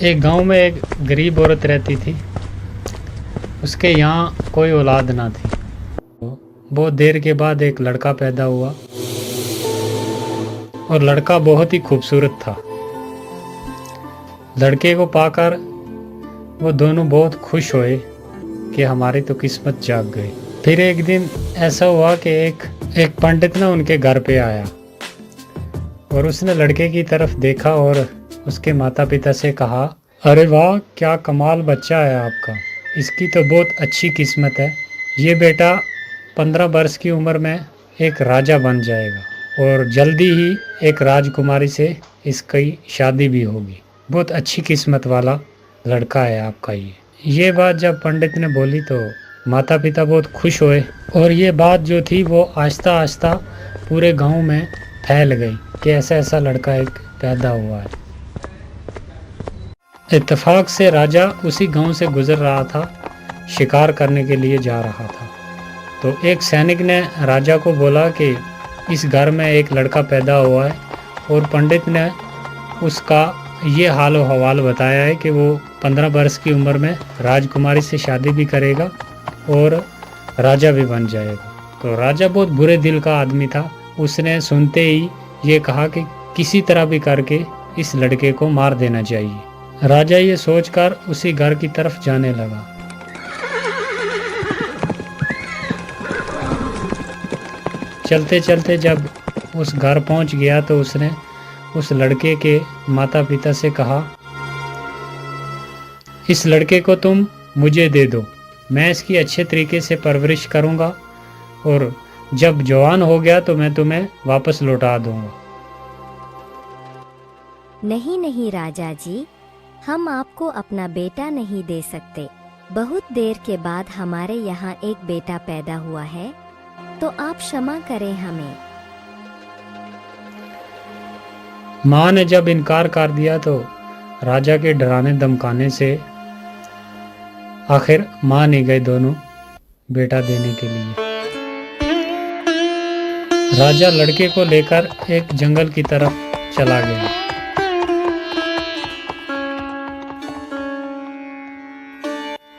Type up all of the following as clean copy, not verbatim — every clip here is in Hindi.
एक गांव में एक गरीब औरत रहती थी। उसके यहाँ कोई औलाद ना थी। बहुत देर के बाद एक लड़का पैदा हुआ और लड़का बहुत ही खूबसूरत था। लड़के को पाकर वो दोनों बहुत खुश हुए कि हमारी तो किस्मत जाग गई। फिर एक दिन ऐसा हुआ कि एक पंडित ना उनके घर पे आया और उसने लड़के की तरफ देखा और उसके माता पिता से कहा, अरे वाह, क्या कमाल बच्चा है आपका, इसकी तो बहुत अच्छी किस्मत है। ये बेटा 15 वर्ष की उम्र में एक राजा बन जाएगा और जल्दी ही एक राजकुमारी से इसकी शादी भी होगी। बहुत अच्छी किस्मत वाला लड़का है आपका ये बात जब पंडित ने बोली तो माता पिता बहुत खुश हुए और ये बात जो थी वो आहिस्ता आहिस्ता पूरे गांव में फैल गई कि ऐसा ऐसा लड़का एक पैदा हुआ है। इत्तेफाक से राजा उसी गांव से गुजर रहा था, शिकार करने के लिए जा रहा था। तो एक सैनिक ने राजा को बोला कि इस घर में एक लड़का पैदा हुआ है और पंडित ने उसका ये हाल व हवाल बताया है कि वो 15 वर्ष की उम्र में राजकुमारी से शादी भी करेगा और राजा भी बन जाएगा। तो राजा बहुत बुरे दिल का आदमी था। उसने सुनते ही ये कहा कि किसी तरह भी करके इस लड़के को मार देना चाहिए। राजा ये सोचकर उसी घर की तरफ जाने लगा। चलते चलते जब उस घर पहुंच गया तो उसने उस लड़के के माता पिता से कहा, इस लड़के को तुम मुझे दे दो, मैं इसकी अच्छे तरीके से परवरिश करूंगा और जब जवान हो गया तो मैं तुम्हें वापस लौटा दूंगा। नहीं नहीं राजा जी, हम आपको अपना बेटा नहीं दे सकते। बहुत देर के बाद हमारे यहाँ एक बेटा पैदा हुआ है, तो आप क्षमा करें हमें। माँ ने जब इनकार कर दिया तो राजा के डराने धमकाने से आखिर मान ही गए दोनों बेटा देने के लिए। राजा लड़के को लेकर एक जंगल की तरफ चला गया।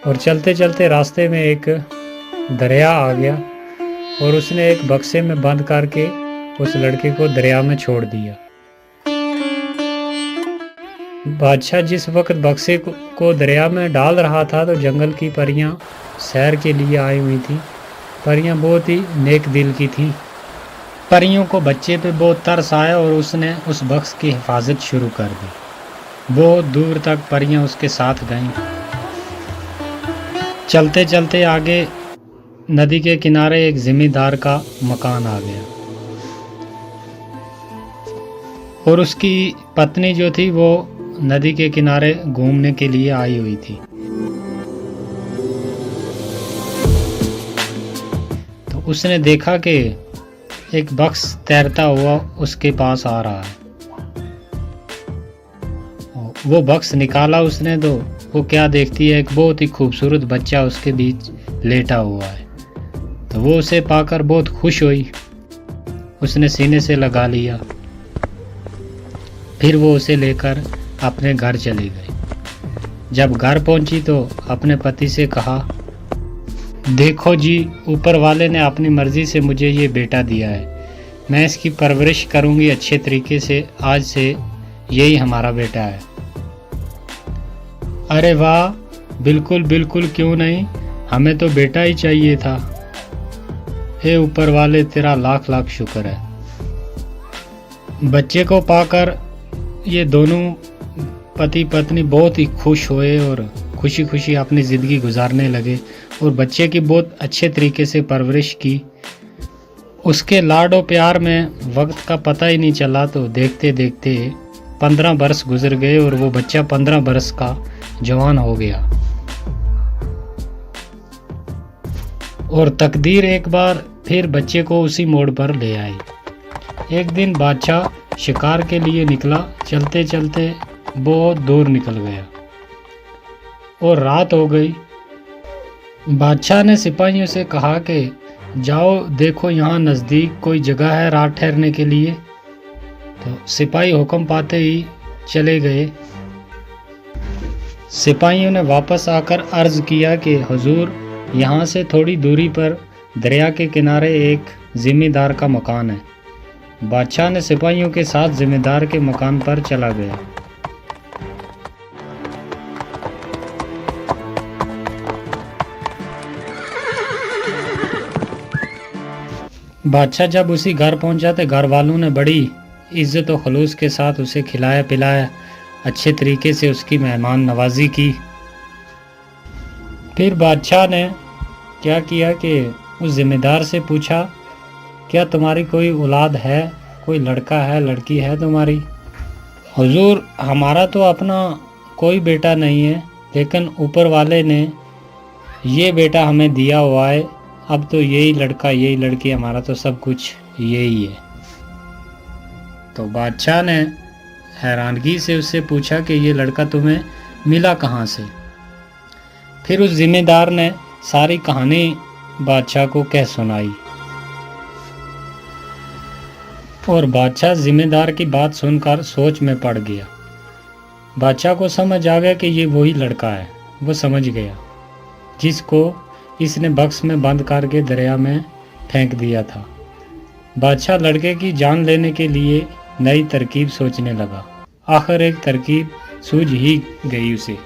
और चलते चलते रास्ते में एक दरिया आ गया और उसने एक बक्से में बंद करके उस लड़के को दरिया में छोड़ दिया। बादशाह जिस वक्त बक्से को दरिया में डाल रहा था तो जंगल की परियां सैर के लिए आई हुई थी। परियां बहुत ही नेक दिल की थी। परियों को बच्चे पे बहुत तरस आया और उसने उस बक्स की हिफाजत शुरू कर दी। बहुत दूर तक परियां उसके साथ गईं। चलते चलते आगे नदी के किनारे एक जिमींदार का मकान आ गया और उसकी पत्नी जो थी वो नदी के किनारे घूमने के लिए आई हुई थी। तो उसने देखा कि एक बक्स तैरता हुआ उसके पास आ रहा है। वो बक्स निकाला उसने तो वो क्या देखती है, एक बहुत ही खूबसूरत बच्चा उसके बीच लेटा हुआ है। तो वो उसे पाकर बहुत खुश हुई, उसने सीने से लगा लिया। फिर वो उसे लेकर अपने घर चली गई। जब घर पहुंची तो अपने पति से कहा, देखो जी, ऊपर वाले ने अपनी मर्जी से मुझे ये बेटा दिया है, मैं इसकी परवरिश करूंगी अच्छे तरीके से, आज से यही हमारा बेटा है। अरे वाह, बिल्कुल बिल्कुल, क्यों नहीं, हमें तो बेटा ही चाहिए था। हे ऊपर वाले, तेरा लाख लाख शुक्र है। बच्चे को पाकर ये दोनों पति पत्नी बहुत ही खुश हुए और खुशी खुशी अपनी ज़िंदगी गुजारने लगे और बच्चे की बहुत अच्छे तरीके से परवरिश की। उसके लाडो प्यार में वक्त का पता ही नहीं चला। तो देखते देखते 15 वर्ष गुजर गए और वो बच्चा 15 वर्ष का जवान हो गया। और तकदीर एक बार फिर बच्चे को उसी मोड़ पर ले आई। एक दिन बादशाह शिकार के लिए निकला। चलते चलते बहुत दूर निकल गया और रात हो गई। बादशाह ने सिपाहियों से कहा कि जाओ देखो, यहाँ नज़दीक कोई जगह है रात ठहरने के लिए। तो सिपाही हुक्म पाते ही चले गए। सिपाहियों ने वापस आकर अर्ज किया कि हुजूर, यहाँ से थोड़ी दूरी पर दरिया के किनारे एक जिम्मेदार का मकान है। बादशाह ने सिपाहियों के साथ जिम्मेदार के मकान पर चला गया। बादशाह जब उसी घर पहुंचा तो घर वालों ने बड़ी इज्जत और खलूस के साथ उसे खिलाया पिलाया, अच्छे तरीके से उसकी मेहमान नवाजी की। फिर बादशाह ने क्या किया कि उस जिम्मेदार से पूछा, क्या तुम्हारी कोई औलाद है, कोई लड़का है, लड़की है तुम्हारी? हुजूर, हमारा तो अपना कोई बेटा नहीं है, लेकिन ऊपर वाले ने ये बेटा हमें दिया हुआ है। अब तो यही लड़का यही लड़की, हमारा तो सब कुछ यही है। तो बादशाह ने हैरानगी से उससे पूछा कि ये लड़का तुम्हें मिला कहाँ से? फिर उस जिम्मेदार ने सारी कहानी बादशाह को कह सुनाई और बादशाह जिम्मेदार की बात सुनकर सोच में पड़ गया। बादशाह को समझ आ गया कि ये वही लड़का है। वो समझ गया जिसको इसने बक्स में बंद करके दरिया में फेंक दिया था। बादशाह लड़के की जान लेने के लिए नई तरकीब सोचने लगा। आखिर एक तरकीब सूझ ही गई उसे।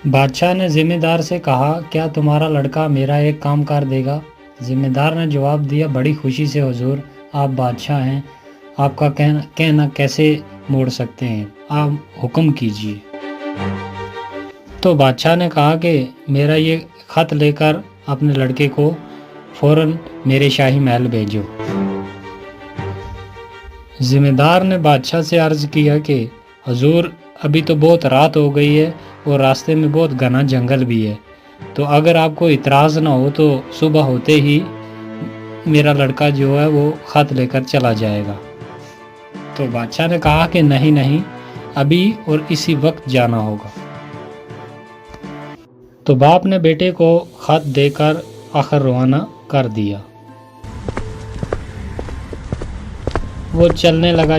बादशाह ने जिम्मेदार से कहा, क्या तुम्हारा लड़का मेरा एक काम कर देगा? जिम्मेदार ने जवाब दिया, बड़ी खुशी से हुजूर, आप बादशाह हैं, आपका कहना कैसे मोड़ सकते हैं, आप हुक्म कीजिए। तो बादशाह ने कहा कि मेरा ये खत लेकर अपने लड़के को फौरन मेरे शाही महल भेजो। जिम्मेदार ने बादशाह से अर्ज किया कि हुजूर, अभी तो बहुत रात हो गई है और रास्ते में बहुत घना जंगल भी है, तो अगर आपको इतराज़ ना हो तो सुबह होते ही मेरा लड़का जो है वो खत लेकर चला जाएगा। तो बादशाह ने कहा कि नहीं नहीं, अभी और इसी वक्त जाना होगा। तो बाप ने बेटे को खत देकर आखिर रवाना कर दिया। वो चलने लगा।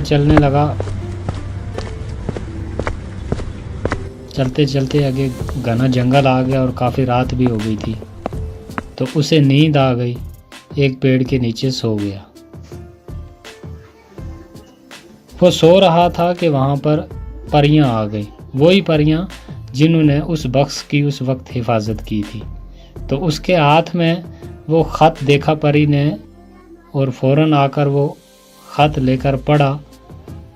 चलते चलते आगे घना जंगल आ गया और काफ़ी रात भी हो गई थी। तो उसे नींद आ गई, एक पेड़ के नीचे सो गया। वो सो रहा था कि वहाँ पर परियां आ गई, वही परियां जिन्होंने उस बक्स की उस वक्त हिफाजत की थी। तो उसके हाथ में वो ख़त देखा परी ने और फ़ौरन आकर वो ख़त लेकर पढ़ा।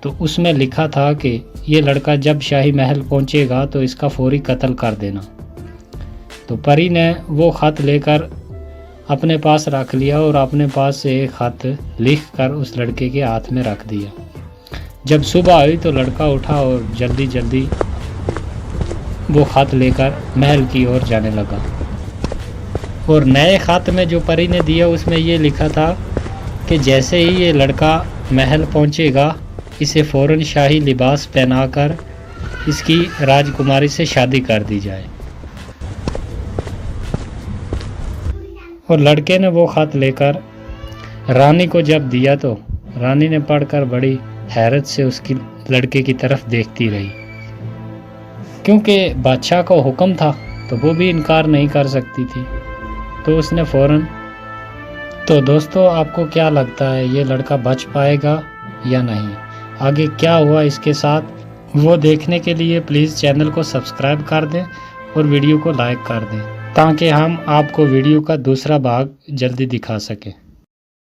तो उसमें लिखा था कि ये लड़का जब शाही महल पहुंचेगा तो इसका फौरी कत्ल कर देना। तो परी ने वो ख़त लेकर अपने पास रख लिया और अपने पास से एक ख़त लिख कर उस लड़के के हाथ में रख दिया। जब सुबह आई तो लड़का उठा और जल्दी जल्दी वो ख़त लेकर महल की ओर जाने लगा। और नए ख़त में जो परी ने दिया उसमें ये लिखा था कि जैसे ही ये लड़का महल पहुंचेगा, इसे फ़ौरन शाही लिबास पहनाकर इसकी राजकुमारी से शादी कर दी जाए। और लड़के ने वो ख़त लेकर रानी को जब दिया तो रानी ने पढ़कर बड़ी हैरत से उसकी लड़के की तरफ देखती रही, क्योंकि बादशाह का हुक्म था तो वो भी इनकार नहीं कर सकती थी। तो उसने फ़ौरन। तो दोस्तों, आपको क्या लगता है ये लड़का बच पाएगा या नहीं? आगे क्या हुआ इसके साथ, वो देखने के लिए प्लीज़ चैनल को सब्सक्राइब कर दें और वीडियो को लाइक कर दें, ताकि हम आपको वीडियो का दूसरा भाग जल्दी दिखा सकें।